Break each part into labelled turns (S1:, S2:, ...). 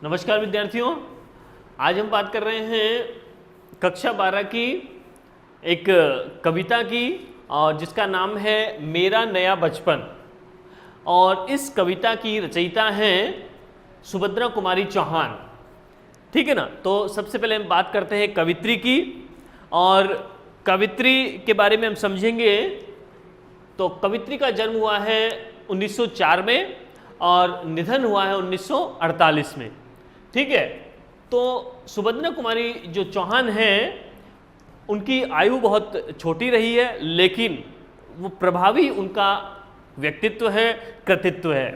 S1: नमस्कार विद्यार्थियों, आज हम बात कर रहे हैं कक्षा 12 की एक कविता की और जिसका नाम है मेरा नया बचपन। और इस कविता की रचयिता हैं सुभद्रा कुमारी चौहान। ठीक है ना। तो सबसे पहले हम बात करते हैं कवित्री की, और कवित्री के बारे में हम समझेंगे। तो कवित्री का जन्म हुआ है 1904 में और निधन हुआ है 1948 में। ठीक है। तो सुभद्रा कुमारी जो चौहान हैं उनकी आयु बहुत छोटी रही है, लेकिन वो प्रभावी उनका व्यक्तित्व है, कृतित्व है।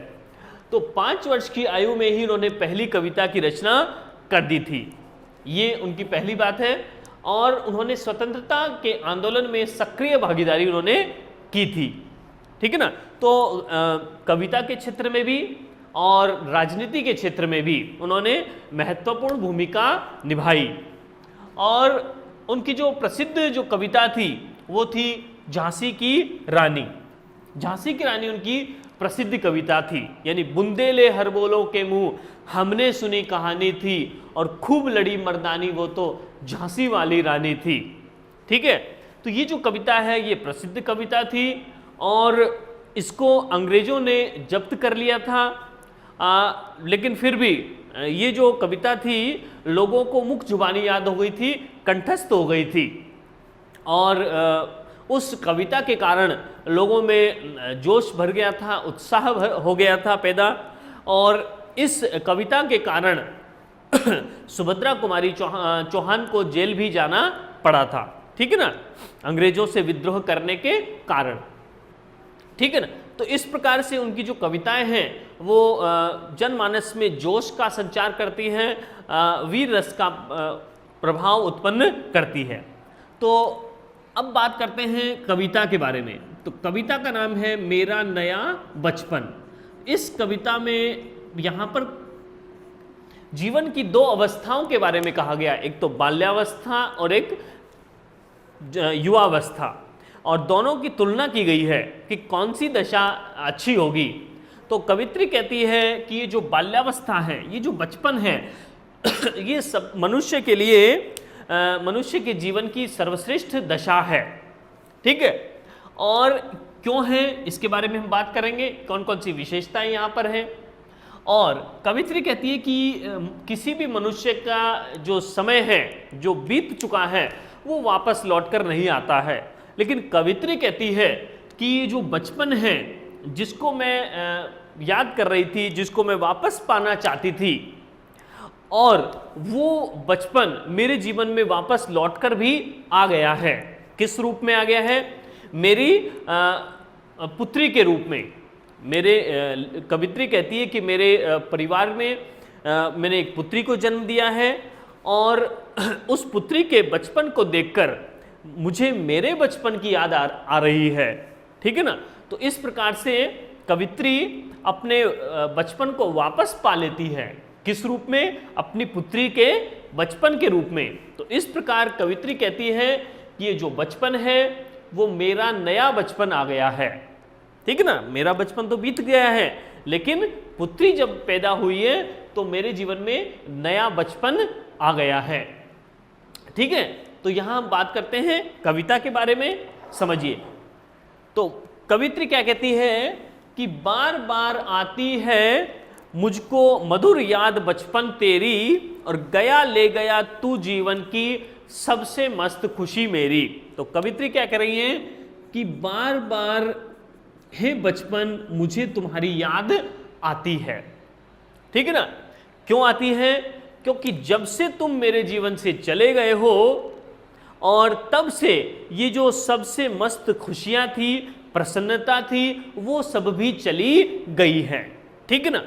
S1: तो 5 वर्ष की आयु में ही उन्होंने पहली कविता की रचना कर दी थी, ये उनकी पहली बात है। और उन्होंने स्वतंत्रता के आंदोलन में सक्रिय भागीदारी उन्होंने की थी। ठीक है ना। तो कविता के क्षेत्र में भी और राजनीति के क्षेत्र में भी उन्होंने महत्वपूर्ण भूमिका निभाई। और उनकी जो प्रसिद्ध जो कविता थी वो थी झांसी की रानी। झांसी की रानी उनकी प्रसिद्ध कविता थी, यानी बुंदेले हर बोलों के मुंह हमने सुनी कहानी थी, और खूब लड़ी मर्दानी वो तो झांसी वाली रानी थी। ठीक है। तो ये जो कविता है ये प्रसिद्ध कविता थी और इसको अंग्रेजों ने जब्त कर लिया था। लेकिन फिर भी ये जो कविता थी लोगों को मुख जुबानी याद हो गई थी, कंठस्थ हो गई थी। और उस कविता के कारण लोगों में जोश भर गया था, उत्साह हो गया था पैदा। और इस कविता के कारण सुभद्रा कुमारी चौहान को जेल भी जाना पड़ा था। ठीक है ना, अंग्रेजों से विद्रोह करने के कारण। ठीक है ना। तो इस प्रकार से उनकी जो कविताएं हैं वो जनमानस में जोश का संचार करती हैं, वीर रस का प्रभाव उत्पन्न करती है। तो अब बात करते हैं कविता के बारे में। तो कविता का नाम है मेरा नया बचपन। इस कविता में यहाँ पर जीवन की 2 अवस्थाओं के बारे में कहा गया, एक तो बाल्यावस्था और एक युवावस्था, और दोनों की तुलना की गई है कि कौन सी दशा अच्छी होगी। तो कवित्री कहती है कि ये जो बाल्यावस्था है, ये जो बचपन है ये सब मनुष्य के लिए मनुष्य के जीवन की सर्वश्रेष्ठ दशा है। ठीक है। और क्यों है इसके बारे में हम बात करेंगे, कौन कौन सी विशेषताएं यहाँ पर हैं। और कवित्री कहती है कि किसी भी मनुष्य का जो समय है जो बीत चुका है वो वापस लौटकर नहीं आता है, लेकिन कवित्री कहती है कि ये जो बचपन है जिसको मैं याद कर रही थी, जिसको मैं वापस पाना चाहती थी, और वो बचपन मेरे जीवन में वापस लौटकर भी आ गया है। किस रूप में आ गया है? मेरी पुत्री के रूप में। मेरे कवित्री कहती है कि मेरे परिवार में मैंने एक पुत्री को जन्म दिया है, और उस पुत्री के बचपन को देखकर मुझे मेरे बचपन की याद आ रही है। ठीक है ना। तो इस प्रकार से कवित्री अपने बचपन को वापस पा लेती है। किस रूप में? अपनी पुत्री के बचपन के रूप में। तो इस प्रकार कवित्री कहती है कि ये जो बचपन है वो मेरा नया बचपन आ गया है। ठीक है ना। मेरा बचपन तो बीत गया है, लेकिन पुत्री जब पैदा हुई है तो मेरे जीवन में नया बचपन आ गया है। ठीक है। तो यहां हम बात करते हैं कविता के बारे में, समझिए। तो कवित्री क्या कहती है कि बार बार आती है मुझको मधुर याद बचपन तेरी, और गया ले गया तू जीवन की सबसे मस्त खुशी मेरी। तो कवित्री क्या कह रही है कि बार बार हे बचपन मुझे तुम्हारी याद आती है। ठीक है ना। क्यों आती है? क्योंकि जब से तुम मेरे जीवन से चले गए हो, और तब से ये जो सबसे मस्त खुशियां थी, प्रसन्नता थी, वो सब भी चली गई है। ठीक है ना।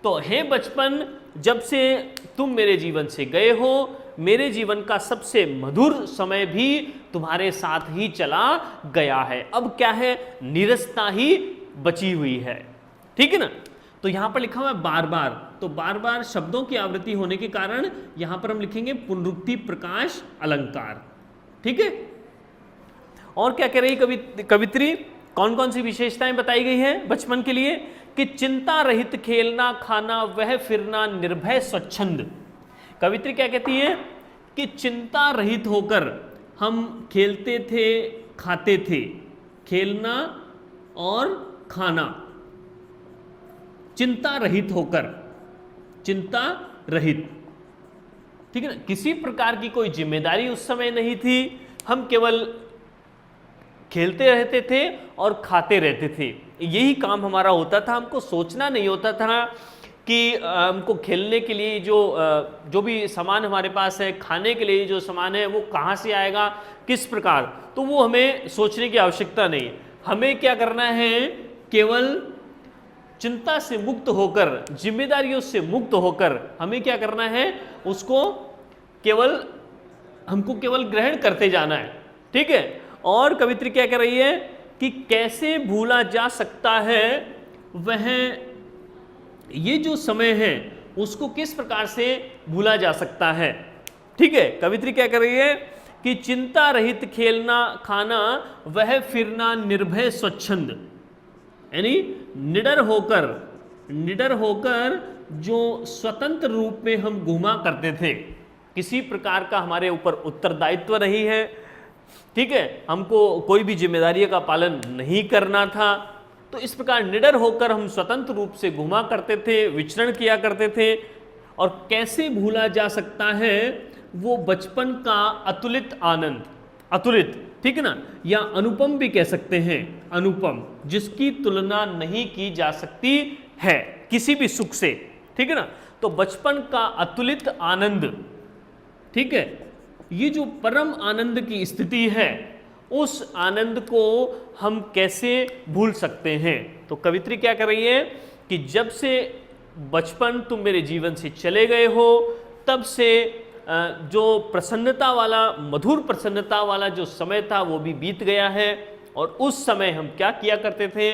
S1: तो हे बचपन, जब से तुम मेरे जीवन से गए हो, मेरे जीवन का सबसे मधुर समय भी तुम्हारे साथ ही चला गया है। अब क्या है? नीरसता ही बची हुई है। ठीक है ना। तो यहां पर लिखा हुआ है बार बार। तो बार बार शब्दों की आवृत्ति होने के कारण यहां पर हम लिखेंगे पुनरुक्ति प्रकाश अलंकार। ठीक है। और क्या कह रही कवित्री कौन कौन सी विशेषताएं बताई गई है बचपन के लिए? कि चिंता रहित खेलना, खाना, वह फिरना, निर्भय स्वच्छंद। कवित्री क्या कहती है? कि चिंता रहित होकर हम खेलते थे, खाते थे। खेलना और खाना, चिंता रहित होकर, चिंता रहित, ठीक है ना। किसी प्रकार की कोई जिम्मेदारी उस समय नहीं थी, हम केवल खेलते रहते थे और खाते रहते थे, यही काम हमारा होता था। हमको सोचना नहीं होता था कि हमको खेलने के लिए जो भी सामान हमारे पास है, खाने के लिए जो सामान है वो कहाँ से आएगा, किस प्रकार, तो वो हमें सोचने की आवश्यकता नहीं। हमें क्या करना है? केवल चिंता से मुक्त होकर, जिम्मेदारियों से मुक्त होकर हमें क्या करना है? उसको हमको केवल ग्रहण करते जाना है, ठीक है। और कवित्री क्या कह रही है? कि कैसे भूला जा सकता है वह, ये जो समय है उसको किस प्रकार से भूला जा सकता है, ठीक है। कवित्री क्या कर रही है? कि चिंता रहित खेलना, खाना, वह फिरना, निर्भय स्वच्छंद, यानी निडर होकर जो स्वतंत्र रूप में हम घूमा करते थे, किसी प्रकार का हमारे ऊपर उत्तरदायित्व नहीं है, ठीक है, हमको कोई भी जिम्मेदारी का पालन नहीं करना था। तो इस प्रकार निडर होकर हम स्वतंत्र रूप से घूमा करते थे, विचरण किया करते थे। और कैसे भूला जा सकता है वो बचपन का अतुलित आनंद, अतुलित, ठीक है ना, या अनुपम भी कह सकते हैं, अनुपम, जिसकी तुलना नहीं की जा सकती है किसी भी सुख से, ठीक है ना। तो बचपन का अतुलित आनंद, ठीक है, ये जो परम आनंद की स्थिति है, उस आनंद को हम कैसे भूल सकते हैं? तो कवित्री क्या कर रही है? कि जब से बचपन तुम मेरे जीवन से चले गए हो, तब से जो प्रसन्नता वाला, मधुर प्रसन्नता वाला जो समय था वो भी बीत गया है। और उस समय हम क्या किया करते थे?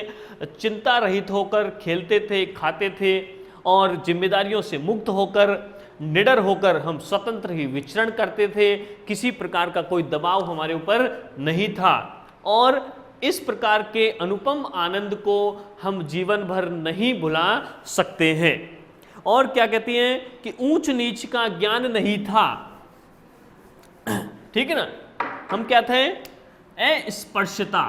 S1: चिंता रहित होकर खेलते थे, खाते थे, और जिम्मेदारियों से मुक्त होकर, निडर होकर हम स्वतंत्र ही विचरण करते थे। किसी प्रकार का कोई दबाव हमारे ऊपर नहीं था। और इस प्रकार के अनुपम आनंद को हम जीवन भर नहीं भुला सकते हैं। और क्या कहती हैं? कि ऊंच नीच का ज्ञान नहीं था, ठीक है ना। हम क्या थे? अस्पृश्यता,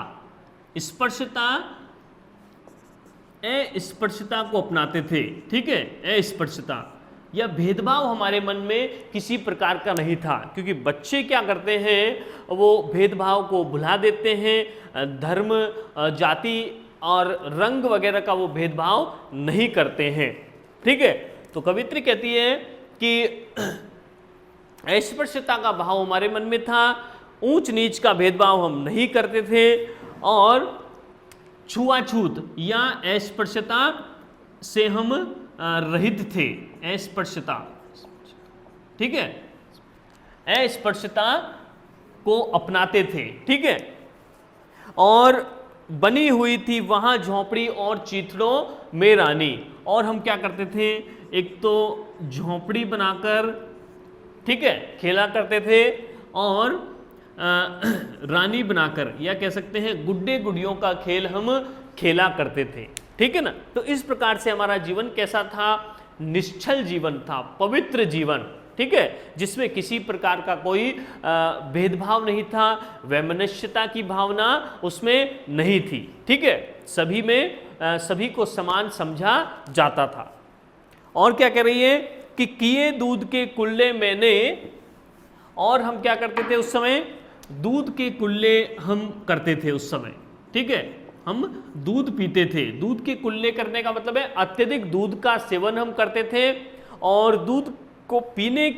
S1: अस्पृश्यता को अपनाते थे, ठीक है। अस्पृश्यता या भेदभाव हमारे मन में किसी प्रकार का नहीं था, क्योंकि बच्चे क्या करते हैं? वो भेदभाव को भुला देते हैं, धर्म, जाति और रंग वगैरह का वो भेदभाव नहीं करते हैं, ठीक है। तो कवित्री कहती है कि अस्पृश्यता का भाव हमारे मन में था, ऊंच नीच का भेदभाव हम नहीं करते थे, और छुआछूत या अस्पृश्यता से हम रहित थे। अस्पृश्यता, ठीक है, अस्पृश्यता को अपनाते थे, ठीक है। और बनी हुई थी वहां झोंपड़ी और चीथड़ों में रानी। और हम क्या करते थे? एक तो झोंपड़ी बनाकर, ठीक है, खेला करते थे, और रानी बनाकर, या कह सकते हैं गुड्डे गुड़ियों का खेल हम खेला करते थे, ठीक है ना। तो इस प्रकार से हमारा जीवन कैसा था? निश्चल जीवन था, पवित्र जीवन, ठीक है, जिसमें किसी प्रकार का कोई भेदभाव नहीं था, वैमनस्यता की भावना उसमें नहीं थी, ठीक है। सभी में सभी को समान समझा जाता था। और क्या कह रही है? कि किए दूध के कुल्ले मैंने, और हम क्या करते थे उस समय? दूध के कुल्ले हम करते थे उस समय, ठीक है, हम दूध पीते थे। दूध के कुल्ले करने का मतलब है अत्यधिक दूध का सेवन हम करते थे, और दूध को पीने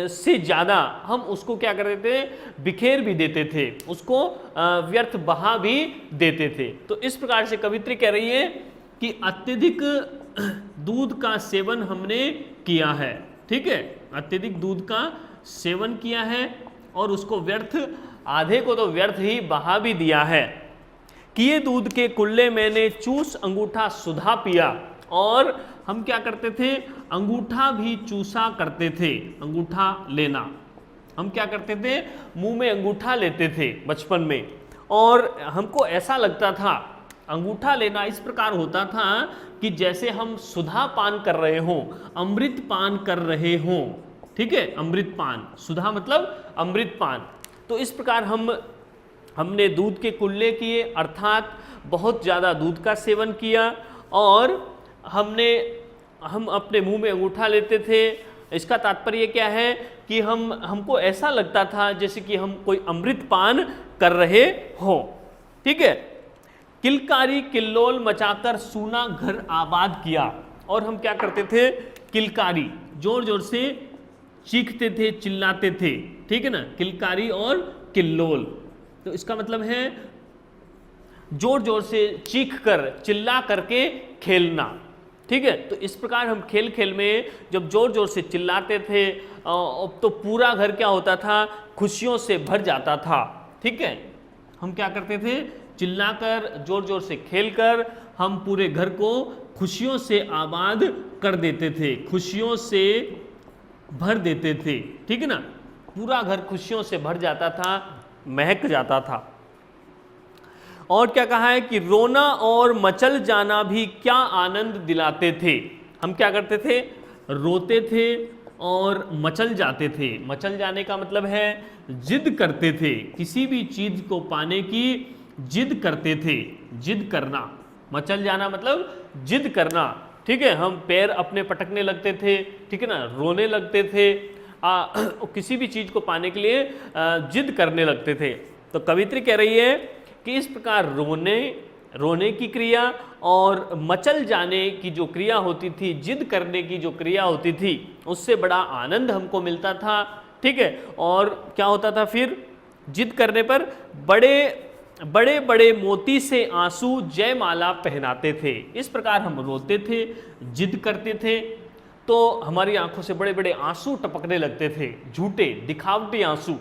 S1: से ज़्यादा हम उसको क्या करते थे? बिखेर भी देते थे, उसको व्यर्थ बहा भी देते थे। तो इस प्रकार से कवित्री कह रही है कि अत्यधिक दूध का सेवन हमने किया है, ठीक है, अत्यधिक दूध का सेवन किया है, और उसको व्यर्थ, आधे को तो व्यर्थ ही बहा भी दिया है। किए दूध के कुल्ले मैंने चूस अंगूठा सुधा पिया। और हम क्या करते थे? अंगूठा भी चूसा करते थे, अंगूठा लेना। हम क्या करते थे? मुंह में अंगूठा लेते थे बचपन में, और हमको ऐसा लगता था अंगूठा लेना इस प्रकार होता था कि जैसे हम सुधा पान कर रहे हों, अमृत पान कर रहे हों, ठीक है, अमृत पान, सुधा मतलब अमृत पान। तो इस प्रकार हमने दूध के कुल्ले किए, अर्थात बहुत ज़्यादा दूध का सेवन किया, और हम अपने मुंह में अंगूठा लेते थे। इसका तात्पर्य क्या है कि हमको ऐसा लगता था जैसे कि हम कोई अमृत पान कर रहे हो, ठीक है। किलकारी किल्लोल मचाकर सूना घर आबाद किया, और हम क्या करते थे, किलकारी जोर जोर से चीखते थे, चिल्लाते थे, ठीक है ना, किलकारी और किल्लोल। तो इसका मतलब है जोर जोर से चीख कर, चिल्ला करके खेलना, ठीक है। तो इस प्रकार हम खेल खेल में जब जोर जोर से चिल्लाते थे तो पूरा घर क्या होता था, खुशियों से भर जाता था, ठीक है। हम क्या करते थे, चिल्लाकर जोर जोर से खेलकर हम पूरे घर को खुशियों से आबाद कर देते थे, खुशियों से भर देते थे, ठीक है ना। पूरा घर खुशियों से भर जाता था, महक जाता था। और क्या कहा है कि रोना और मचल जाना भी क्या आनंद दिलाते थे। हम क्या करते थे, रोते थे और मचल जाते थे। मचल जाने का मतलब है जिद करते थे, किसी भी चीज को पाने की जिद करते थे, जिद करना। मचल जाना मतलब जिद करना, ठीक है। हम पैर अपने पटकने लगते थे, ठीक है ना, रोने लगते थे, किसी भी चीज को पाने के लिए जिद करने लगते थे। तो कवित्री कह रही है कि इस प्रकार रोने की क्रिया और मचल जाने की जो क्रिया होती थी, जिद करने की जो क्रिया होती थी, उससे बड़ा आनंद हमको मिलता था, ठीक है। और क्या होता था फिर, जिद करने पर बड़े बड़े मोती से आंसू जयमाला पहनाते थे। इस प्रकार हम रोते थे, जिद करते थे, तो हमारी आंखों से बड़े बड़े आंसू टपकने लगते थे, झूठे दिखावटी आंसू,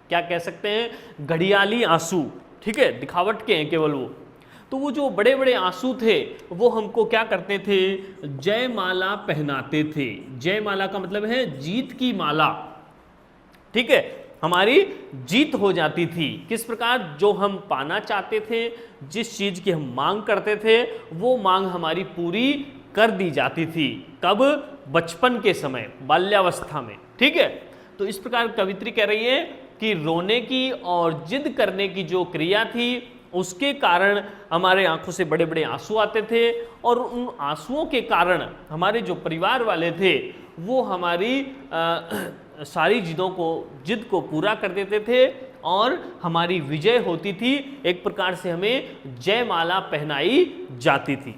S1: क्या कह सकते हैं, घड़ियाली आंसू, ठीक है, दिखावट के हैं केवल वो। तो वो जो बड़े बड़े आंसू थे वो हमको क्या करते थे, जयमाला पहनाते थे। जयमाला का मतलब है जीत की माला, ठीक है, हमारी जीत हो जाती थी। किस प्रकार, जो हम पाना चाहते थे, जिस चीज की हम मांग करते थे, वो मांग हमारी पूरी कर दी जाती थी। कब, बचपन के समय, बाल्यावस्था में, ठीक है। तो इस प्रकार कवित्री कह रही है कि रोने की और जिद करने की जो क्रिया थी, उसके कारण हमारे आंखों से बड़े बड़े आंसू आते थे, और उन आंसुओं के कारण हमारे जो परिवार वाले थे वो हमारी सारी जिद को पूरा कर देते थे, और हमारी विजय होती थी। एक प्रकार से हमें जयमाला पहनाई जाती थी,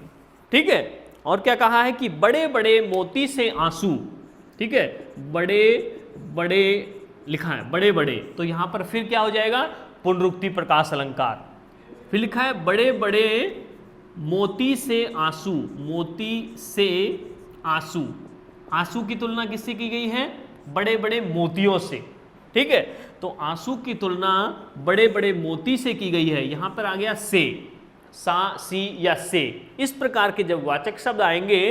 S1: ठीक है। और क्या कहा है कि बड़े बड़े मोती से आंसू, ठीक है, बड़े बड़े लिखा है, बड़े बड़े, तो यहां पर फिर क्या हो जाएगा, पुनरुक्ति प्रकाश अलंकार। फिर लिखा है बड़े बड़े मोती से आंसू, मोती से आंसू, आंसू की तुलना किससे की गई है, बड़े बड़े मोतियों से, ठीक है। तो आंसू की तुलना बड़े बड़े मोती से की गई है। यहां पर आ गया से, सा, सी या से। इस प्रकार के जब वाचक शब्द आएंगे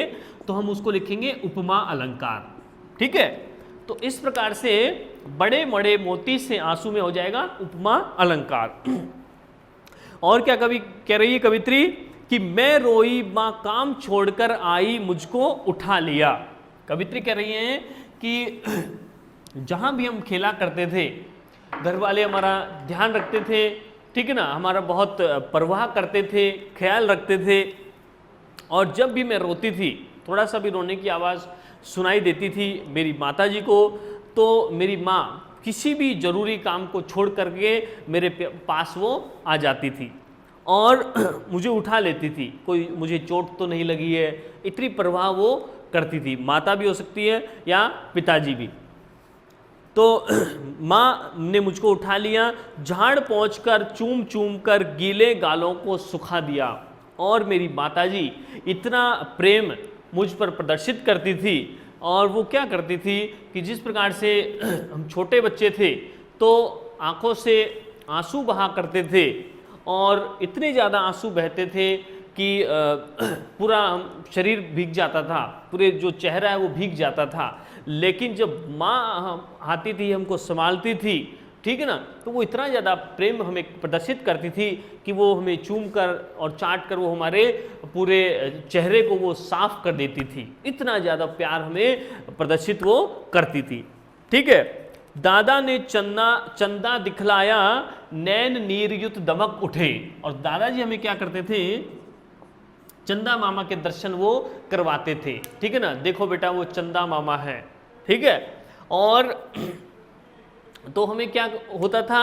S1: तो हम उसको लिखेंगे उपमा अलंकार, ठीक है। तो इस प्रकार से बड़े बड़े मोती से आंसू में हो जाएगा उपमा अलंकार। और क्या कवि कह रही है कवित्री कि मैं रोई मां काम छोड़कर आई मुझको उठा लिया। कवित्री कह रही है कि जहां भी हम खेला करते थे, घर वाले हमारा ध्यान रखते थे, ठीक है ना, हमारा बहुत परवाह करते थे, ख्याल रखते थे, और जब भी मैं रोती थी, थोड़ा सा भी रोने की आवाज़ सुनाई देती थी मेरी माताजी को, तो मेरी माँ किसी भी जरूरी काम को छोड़ करके मेरे पास वो आ जाती थी और मुझे उठा लेती थी। कोई मुझे चोट तो नहीं लगी है, इतनी परवाह वो करती थी। माता भी हो सकती है या पिताजी भी। तो माँ ने मुझको उठा लिया, झाड़ पहुँचकर चूम चूम कर गीले गालों को सुखा दिया, और मेरी माताजी इतना प्रेम मुझ पर प्रदर्शित करती थी। और वो क्या करती थी कि जिस प्रकार से हम छोटे बच्चे थे तो आंखों से आंसू बहा करते थे, और इतने ज़्यादा आंसू बहते थे कि पूरा शरीर भीग जाता था, पूरे जो चेहरा है वो भीग जाता था। लेकिन जब माँ आती थी, हमको संभालती थी, ठीक है ना। तो वो इतना ज़्यादा प्रेम हमें प्रदर्शित करती थी कि वो हमें चूम कर और चाट कर वो हमारे पूरे चेहरे को वो साफ कर देती थी, इतना ज़्यादा प्यार हमें प्रदर्शित वो करती थी। ठीक है, दादा ने चंदा दिखलाया, नैन नीरयुत दमक उठे। और दादाजी हमें क्या करते थे, चंदा मामा के दर्शन वो करवाते थे। ठीक है ना, देखो बेटा वो चंदा मामा है। ठीक है, और तो हमें क्या होता था,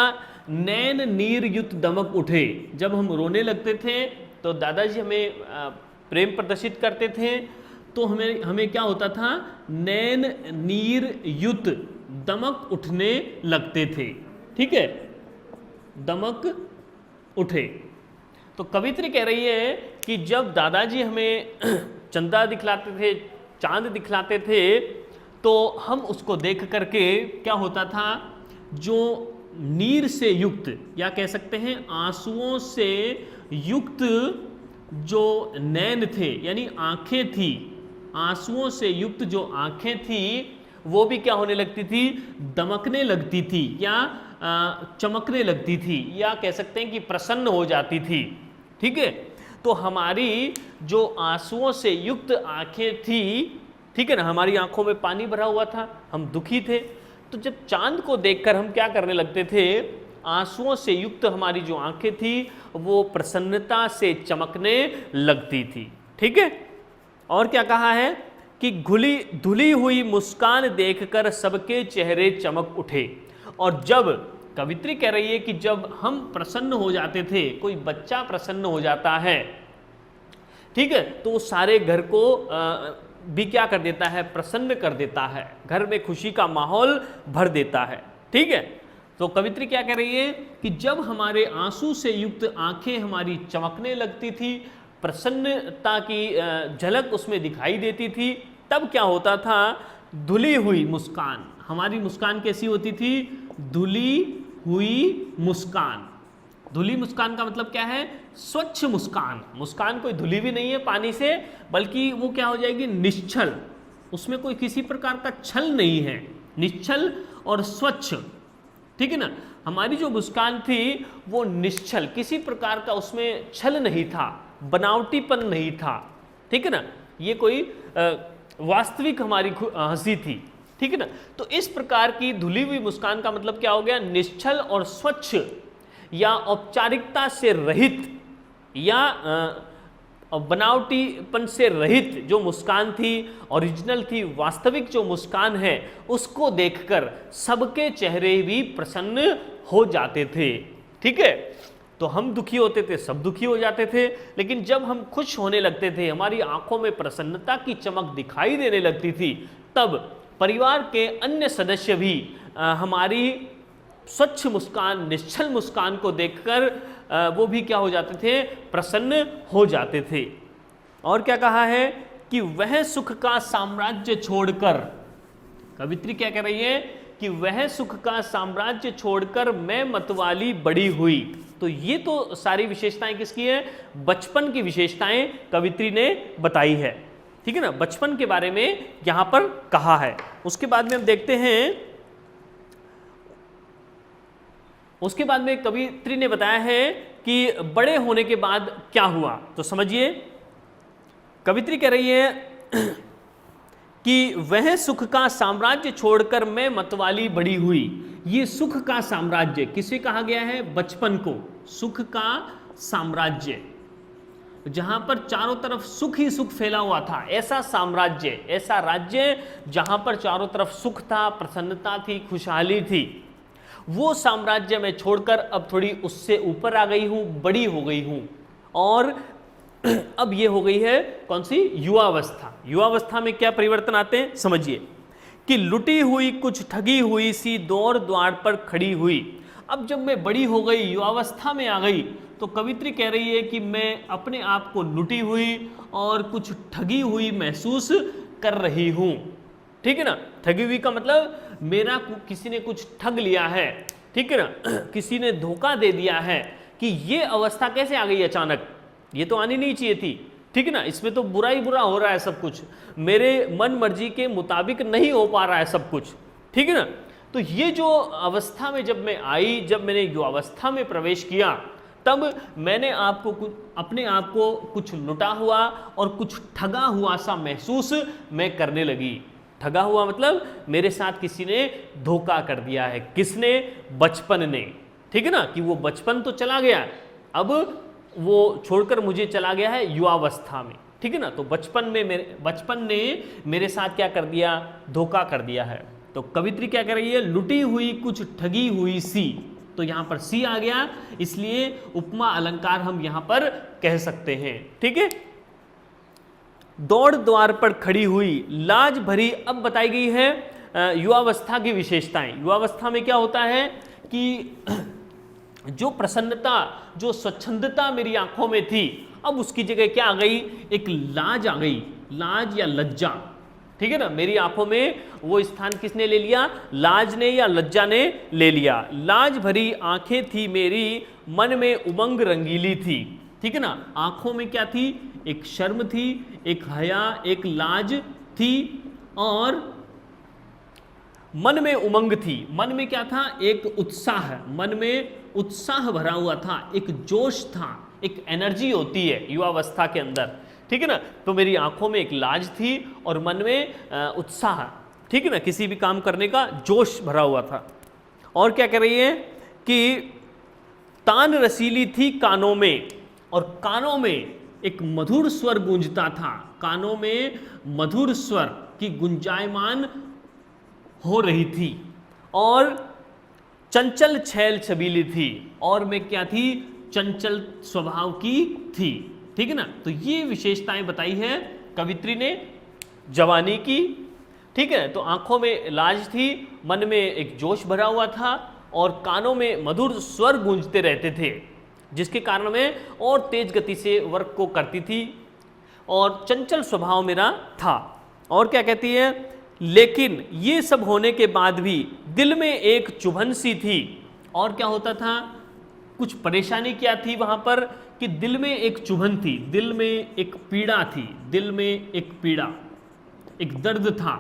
S1: नैन नीरयुत दमक उठे। जब हम रोने लगते थे तो दादाजी हमें प्रेम प्रदर्शित करते थे, तो हमें क्या होता था, नैन नीरयुत दमक उठने लगते थे। ठीक है, दमक उठे। तो कवित्री कह रही है कि जब दादाजी हमें चंदा दिखलाते थे, चांद दिखलाते थे, तो हम उसको देख करके क्या होता था, जो नीर से युक्त या कह सकते हैं आंसुओं से युक्त जो नैन थे यानी आंखें थी, आंसुओं से युक्त जो आंखें थी वो भी क्या होने लगती थी, दमकने लगती थी या चमकने लगती थी, या कह सकते हैं कि प्रसन्न हो जाती थी। ठीक है, तो हमारी जो आंसुओं से युक्त आंखें थी, ठीक है ना, हमारी आंखों में पानी भरा हुआ था, हम दुखी थे, तो जब चांद को देखकर हम क्या करने लगते थे, आंसुओं से युक्त हमारी जो आंखें थी वो प्रसन्नता से चमकने लगती थी। ठीक है, और क्या कहा है कि धुली हुई मुस्कान देखकर सबके चेहरे चमक उठे। और जब कवित्री कह रही है कि जब हम प्रसन्न हो जाते थे, कोई बच्चा प्रसन्न हो जाता है, ठीक है, तो वो सारे घर को भी क्या कर देता है, प्रसन्न कर देता है, घर में खुशी का माहौल भर देता है। ठीक है, तो कवित्री क्या कह रही है कि जब हमारे आंसू से युक्त आंखें हमारी चमकने लगती थी, प्रसन्नता की झलक उसमें दिखाई देती थी, तब क्या होता था, धुली हुई मुस्कान, हमारी मुस्कान कैसी होती थी, धुली हुई मुस्कान। धुली मुस्कान का मतलब क्या है, स्वच्छ मुस्कान। मुस्कान कोई धुली भी नहीं है पानी से, बल्कि वो क्या हो जाएगी, निश्चल, उसमें कोई किसी प्रकार का छल नहीं है, निश्चल और स्वच्छ। ठीक है ना, हमारी जो मुस्कान थी वो निश्चल, किसी प्रकार का उसमें छल नहीं था, बनावटीपन नहीं था। ठीक है ना, ये कोई वास्तविक हमारी हंसी थी। ठीक है ना, तो इस प्रकार की धुली हुई मुस्कान का मतलब क्या हो गया, निश्चल और स्वच्छ या औपचारिकता से रहित या बनावटीपन से रहित जो मुस्कान थी, ओरिजिनल थी, वास्तविक जो मुस्कान है, उसको देखकर सबके चेहरे भी प्रसन्न हो जाते थे। ठीक है, तो हम दुखी होते थे, सब दुखी हो जाते थे, लेकिन जब हम खुश होने लगते थे, हमारी आंखों में प्रसन्नता की चमक दिखाई देने लगती थी, तब परिवार के अन्य सदस्य भी हमारी स्वच्छ मुस्कान, निश्चल मुस्कान को देखकर वो भी क्या हो जाते थे, प्रसन्न हो जाते थे। और क्या कहा है कि वह सुख का साम्राज्य छोड़कर, कवित्री क्या कह रही है कि वह सुख का साम्राज्य छोड़कर मैं मतवाली बड़ी हुई। तो ये तो सारी विशेषताएं किसकी है, बचपन की विशेषताएं कवित्री ने बताई है। ठीक है ना, बचपन के बारे में यहां पर कहा है। उसके बाद में हम देखते हैं, उसके बाद में कवित्री ने बताया है कि बड़े होने के बाद क्या हुआ। तो समझिए, कवित्री कह रही है कि वह सुख का साम्राज्य छोड़कर मैं मतवाली बड़ी हुई। ये सुख का साम्राज्य किसे कहा गया है, बचपन को, सुख का साम्राज्य, जहां पर चारों तरफ सुख ही सुख फैला हुआ था, ऐसा साम्राज्य, ऐसा राज्य जहां पर चारों तरफ सुख था, प्रसन्नता थी, खुशहाली थी, वो साम्राज्य में छोड़कर अब थोड़ी उससे ऊपर आ गई हूं, बड़ी हो गई हूं, और अब ये हो गई है कौन सी, युवावस्था। युवावस्था में क्या परिवर्तन आते हैं, समझिए कि लुटी हुई कुछ ठगी हुई सी दौर द्वार पर खड़ी हुई। अब जब मैं बड़ी हो गई, युवावस्था में आ गई, तो कवित्री कह रही है कि मैं अपने आप को लुटी हुई और कुछ ठगी हुई महसूस कर रही हूं। ठीक है ना, ठगी हुई का मतलब मेरा किसी ने कुछ ठग लिया है, ठीक है ना, किसी ने धोखा दे दिया है, कि ये अवस्था कैसे आ गई अचानक, ये तो आनी नहीं चाहिए थी। ठीक है ना, इसमें तो बुरा ही बुरा हो रहा है सब कुछ, मेरे मन मर्जी के मुताबिक नहीं हो पा रहा है सब कुछ। ठीक है ना, तो ये जो अवस्था में जब मैं आई, जब मैंने युवावस्था में प्रवेश किया, तब मैंने अपने आप को कुछ लुटा हुआ और कुछ ठगा हुआ सा महसूस मैं करने लगी। ठगा हुआ मतलब मेरे साथ किसी ने धोखा कर दिया है। किसने? बचपन ने। ठीक है ना, कि वो बचपन तो चला गया, अब वो छोड़कर मुझे चला गया है युवावस्था में। ठीक है ना, तो बचपन ने मेरे साथ क्या कर दिया? धोखा कर दिया है। तो कवित्री क्या कर रही है? लुटी हुई कुछ ठगी हुई सी। तो यहां पर सी आ गया, इसलिए उपमा अलंकार हम यहां पर कह सकते हैं। ठीक है। दौड़ द्वार पर खड़ी हुई लाज भरी, अब बताई गई है युवावस्था की विशेषताएं। युवावस्था में क्या होता है कि जो प्रसन्नता, जो स्वच्छंदता मेरी आंखों में थी, अब उसकी जगह क्या आ गई? एक लाज आ गई, लाज या लज्जा। ठीक है ना, मेरी आंखों में वो स्थान किसने ले लिया? लाज ने या लज्जा ने ले लिया। लाज भरी आंखें थी मेरी, मन में उमंग रंगीली थी। ठीक है ना, आंखों में क्या थी? एक शर्म थी, एक हया, एक लाज थी, और मन में उमंग थी। मन में क्या था? एक उत्साह, मन में उत्साह भरा हुआ था, एक जोश था, एक एनर्जी होती है युवावस्था के अंदर। ठीक है ना, तो मेरी आंखों में एक लाज थी और मन में उत्साह, ठीक है ना, किसी भी काम करने का जोश भरा हुआ था। और क्या कह रही है कि तान रसीली थी कानों में, और कानों में एक मधुर स्वर गूंजता था। कानों में मधुर स्वर की गुंजायमान हो रही थी, और चंचल छैल छबीली थी, और मैं क्या थी? चंचल स्वभाव की थी। ठीक है ना, तो ये विशेषताएं बताई है कवित्री ने जवानी की। ठीक है, तो आंखों में लाज थी, मन में एक जोश भरा हुआ था, और कानों में मधुर स्वर गूंजते रहते थे, जिसके कारण मैं और तेज गति से वर्क को करती थी, और चंचल स्वभाव मेरा था। और क्या कहती है? लेकिन ये सब होने के बाद भी दिल में एक चुभन सी थी। और क्या होता था? कुछ परेशानी क्या थी वहां पर कि दिल में एक चुभन थी, दिल में एक पीड़ा थी, दिल में एक पीड़ा, एक दर्द था।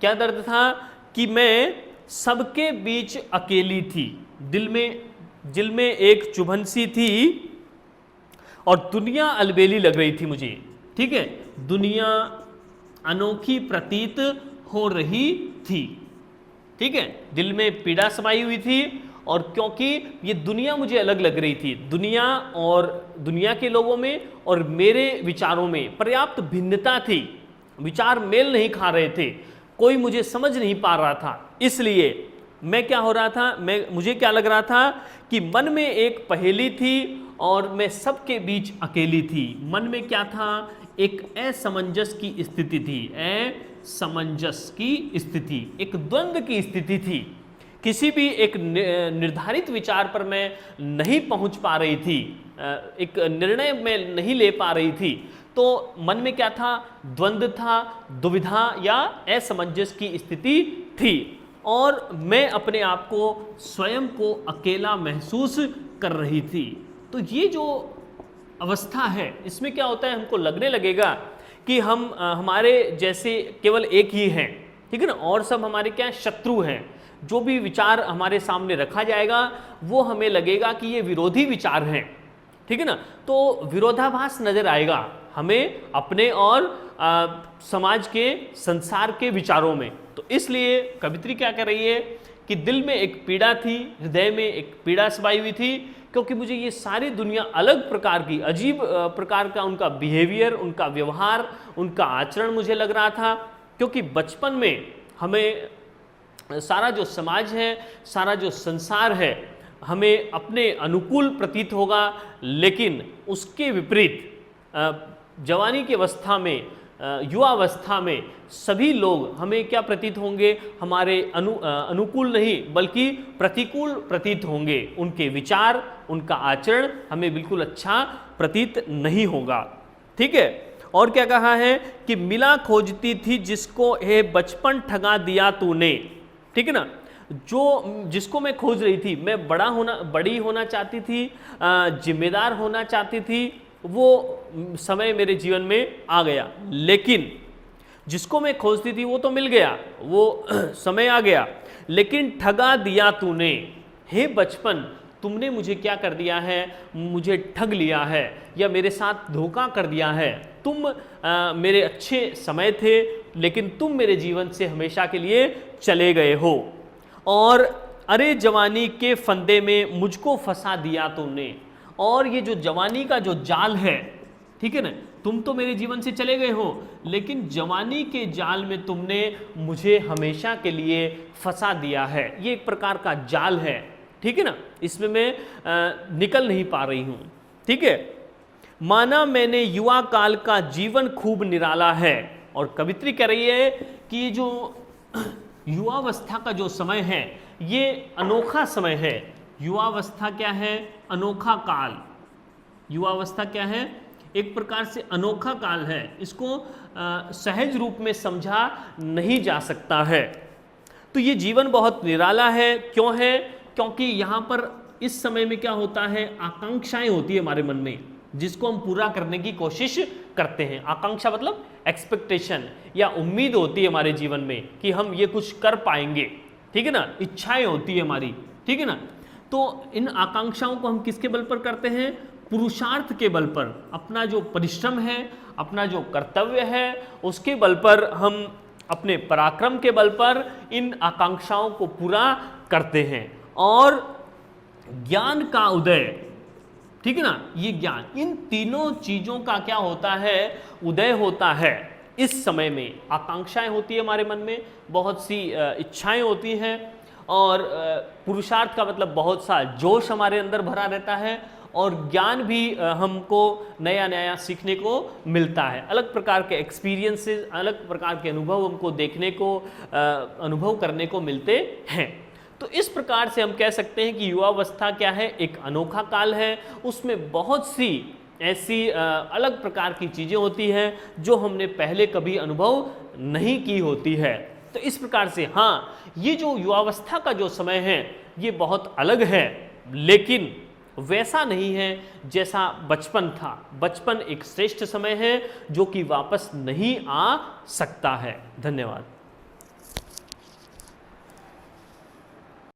S1: क्या दर्द था? कि मैं सबके बीच अकेली थी। दिल में एक चुभन सी थी, और दुनिया अलबेली लग रही थी मुझे। ठीक है, दुनिया अनोखी प्रतीत हो रही थी। ठीक है, दिल में पीड़ा समाई हुई थी, और क्योंकि ये दुनिया मुझे अलग लग रही थी, दुनिया और दुनिया के लोगों में और मेरे विचारों में पर्याप्त भिन्नता थी, विचार मेल नहीं खा रहे थे, कोई मुझे समझ नहीं पा रहा था। इसलिए मैं क्या हो रहा था? मुझे क्या लग रहा था कि मन में एक पहेली थी और मैं सबके बीच अकेली थी। मन में क्या था? एक असमंजस की स्थिति थी, असमंजस की स्थिति, एक द्वंद्व की स्थिति थी। किसी भी एक निर्धारित विचार पर मैं नहीं पहुंच पा रही थी, एक निर्णय में नहीं ले पा रही थी। तो मन में क्या था? द्वंद्व था, दुविधा या असमंजस की स्थिति थी, और मैं अपने आप को, स्वयं को अकेला महसूस कर रही थी। तो ये जो अवस्था है, इसमें क्या होता है? हमको लगने लगेगा कि हम हमारे जैसे केवल एक ही हैं। ठीक है ना, और सब हमारे क्या शत्रु हैं। जो भी विचार हमारे सामने रखा जाएगा वो हमें लगेगा कि ये विरोधी विचार हैं। ठीक है ना, तो विरोधाभास नजर आएगा हमें अपने और समाज के, संसार के विचारों में। तो इसलिए कवित्री क्या कर रही है कि दिल में एक पीड़ा थी, हृदय में एक पीड़ा समाई हुई थी, क्योंकि मुझे ये सारी दुनिया अलग प्रकार की, अजीब प्रकार का उनका बिहेवियर, उनका व्यवहार, उनका आचरण मुझे लग रहा था। क्योंकि बचपन में हमें सारा जो समाज है, सारा जो संसार है, हमें अपने अनुकूल प्रतीत होगा, लेकिन उसके विपरीत जवानी की अवस्था में, युवावस्था में सभी लोग हमें क्या प्रतीत होंगे? हमारे अनुकूल नहीं बल्कि प्रतिकूल प्रतीत होंगे। उनके विचार, उनका आचरण हमें बिल्कुल अच्छा प्रतीत नहीं होगा। ठीक है, और क्या कहा है कि मिला खोजती थी जिसको हे बचपन ठगा दिया तूने। ठीक है ना, जिसको मैं खोज रही थी, मैं बड़ी होना चाहती थी, जिम्मेदार होना चाहती थी, वो समय मेरे जीवन में आ गया। लेकिन जिसको मैं खोजती थी वो तो मिल गया, वो समय आ गया, लेकिन ठगा दिया तूने। हे बचपन, तुमने मुझे क्या कर दिया है, मुझे ठग लिया है या मेरे साथ धोखा कर दिया है। तुम मेरे अच्छे समय थे, लेकिन तुम मेरे जीवन से हमेशा के लिए चले गए हो। और अरे जवानी के फंदे में मुझको फंसा दिया तुमने। और ये जो जवानी का जो जाल है, ठीक है ना, तुम तो मेरे जीवन से चले गए हो, लेकिन जवानी के जाल में तुमने मुझे हमेशा के लिए फंसा दिया है। ये एक प्रकार का जाल है, ठीक है ना, इसमें मैं निकल नहीं पा रही हूं। ठीक है, माना मैंने युवा काल का जीवन खूब निराला है। और कवित्री कह रही है कि ये जो युवावस्था का जो समय है, ये अनोखा समय है। युवावस्था क्या है? अनोखा काल। युवावस्था क्या है? एक प्रकार से अनोखा काल है। इसको सहज रूप में समझा नहीं जा सकता है। तो ये जीवन बहुत निराला है। क्यों है? क्योंकि यहाँ पर इस समय में क्या होता है, आकांक्षाएं होती है हमारे मन में, जिसको हम पूरा करने की कोशिश करते हैं। आकांक्षा मतलब एक्सपेक्टेशन या उम्मीद होती है हमारे जीवन में कि हम ये कुछ कर पाएंगे, ठीक है ना, इच्छाएं होती है हमारी, ठीक है ना। तो इन आकांक्षाओं को हम किसके बल पर करते हैं? पुरुषार्थ के बल पर। अपना जो परिश्रम है, अपना जो कर्तव्य है, उसके बल पर हम अपने पराक्रम के बल पर इन आकांक्षाओं को पूरा करते हैं। और ज्ञान का उदय, ठीक है ना, ये ज्ञान, इन तीनों चीजों का क्या होता है? उदय होता है इस समय में। आकांक्षाएं होती है हमारे मन में, बहुत सी इच्छाएं होती हैं, और पुरुषार्थ का मतलब बहुत सा जोश हमारे अंदर भरा रहता है, और ज्ञान भी हमको नया नया सीखने को मिलता है। अलग प्रकार के एक्सपीरियंसेस, अलग प्रकार के अनुभव हमको देखने को, अनुभव करने को मिलते हैं। तो इस प्रकार से हम कह सकते हैं कि युवावस्था क्या है? एक अनोखा काल है। उसमें बहुत सी ऐसी अलग प्रकार की चीज़ें होती हैं जो हमने पहले कभी अनुभव नहीं की होती है। तो इस प्रकार से हाँ, ये जो युवावस्था का जो समय है, ये बहुत अलग है, लेकिन वैसा नहीं है जैसा बचपन था। बचपन एक श्रेष्ठ समय है जो कि वापस नहीं आ सकता है। धन्यवाद।